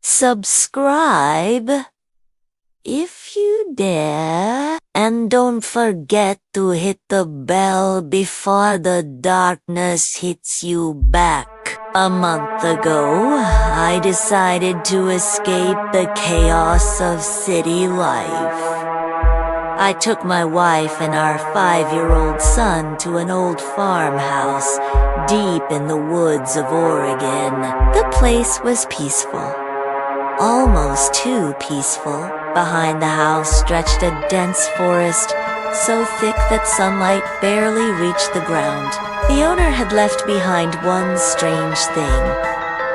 subscribe if you dare, and don't forget to hit the bell before the darkness hits you back. A month ago, I decided to escape the chaos of city life. I took my wife and our 5-year-old son to an old farmhouse deep in the woods of Oregon. The place was peaceful. Almost too peaceful. Behind the house stretched a dense forest, so thick that sunlight barely reached the ground. The owner had left behind one strange thing,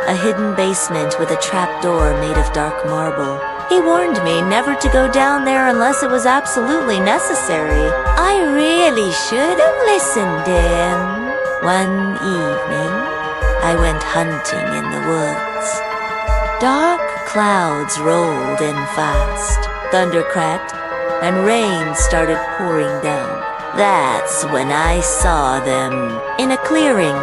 a hidden basement with a trapdoor made of dark marble. He warned me never to go down there unless it was absolutely necessary. I really should have listened in. One evening, I went hunting in the woods. Dark clouds rolled in fast, thunder cracked, and rain started pouring down. That's when I saw them. In a clearing,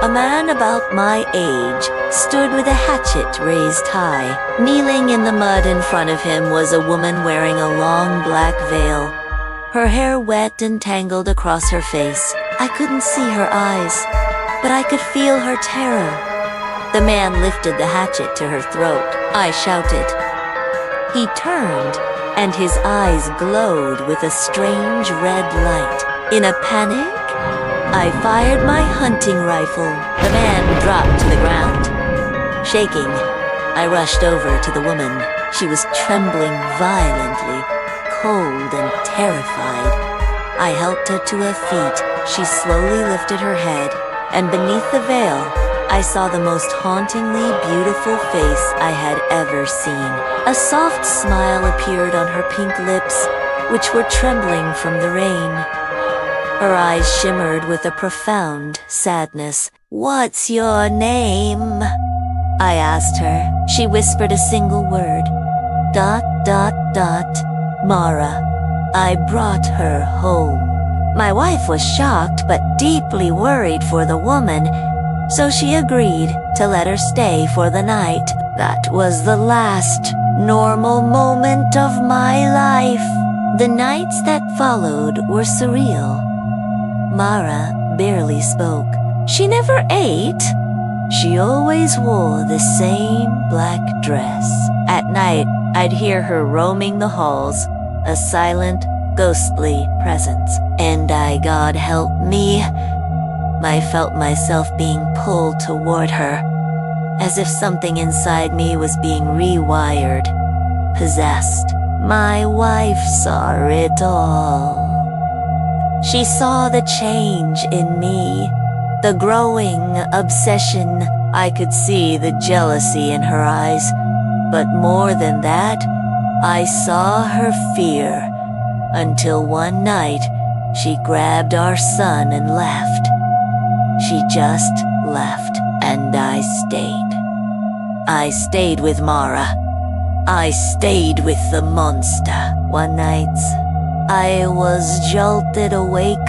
a man about my age stood with a hatchet raised high. Kneeling in the mud in front of him was a woman wearing a long black veil, her hair wet and tangled across her face. I couldn't see her eyes, but I could feel her terror. The man lifted the hatchet to her throat. I shouted. He turned, and his eyes glowed with a strange red light. In a panic, I fired my hunting rifle. The man dropped to the ground. Shaking, I rushed over to the woman. She was trembling violently, cold and terrified. I helped her to her feet. She slowly lifted her head, and beneath the veil, I saw the most hauntingly beautiful face I had ever seen. A soft smile appeared on her pink lips, which were trembling from the rain. Her eyes shimmered with a profound sadness. "What's your name?" I asked her. She whispered a single word. ... Mara. I brought her home. My wife was shocked but deeply worried for the woman, so she agreed to let her stay for the night. That was the last normal moment of my life. The nights that followed were surreal. Mara barely spoke. She never ate. She always wore the same black dress. At night, I'd hear her roaming the halls, a silent, ghostly presence. And God help me, I felt myself being pulled toward her, as if something inside me was being rewired, possessed. My wife saw it all. She saw the change in me, the growing obsession. I could see the jealousy in her eyes, but more than that, I saw her fear, until one night she grabbed our son and left. She just left, and I stayed. I stayed with Mara. I stayed with the monster. One night, I was jolted awake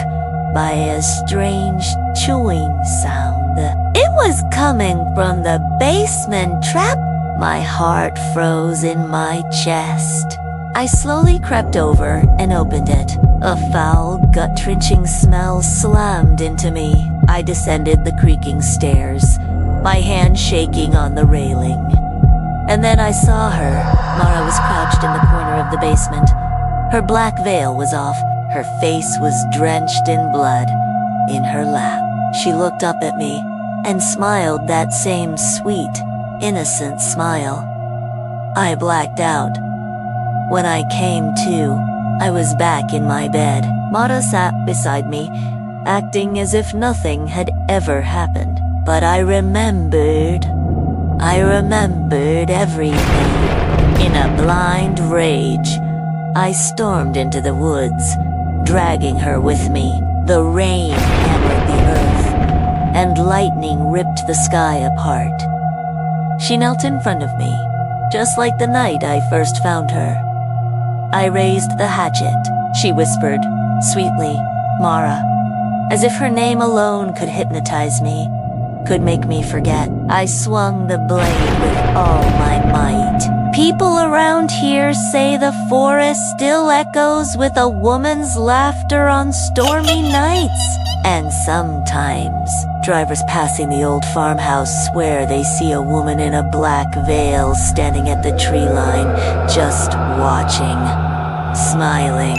by a strange chewing sound. It was coming from the basement trap. My heart froze in my chest. I slowly crept over and opened it. A foul, gut-wrenching smell slammed into me. I descended the creaking stairs, my hand shaking on the railing. And then I saw her. Mara was crouched in the corner of the basement. Her black veil was off. Her face was drenched in blood. In her lap, she looked up at me and smiled that same sweet, innocent smile. I blacked out. When I came to, I was back in my bed. Mara sat beside me, acting as if nothing had ever happened. But I remembered everything. In a blind rage, I stormed into the woods, dragging her with me. The rain hammered the earth, and lightning ripped the sky apart. She knelt in front of me, just like the night I first found her. I raised the hatchet. She whispered, sweetly, "Mara," as if her name alone could hypnotize me, could make me forget. I swung the blade with all my might. around here say the forest still echoes with a woman's laughter on stormy nights. And sometimes, drivers passing the old farmhouse swear they see a woman in a black veil standing at the tree line, just watching, smiling.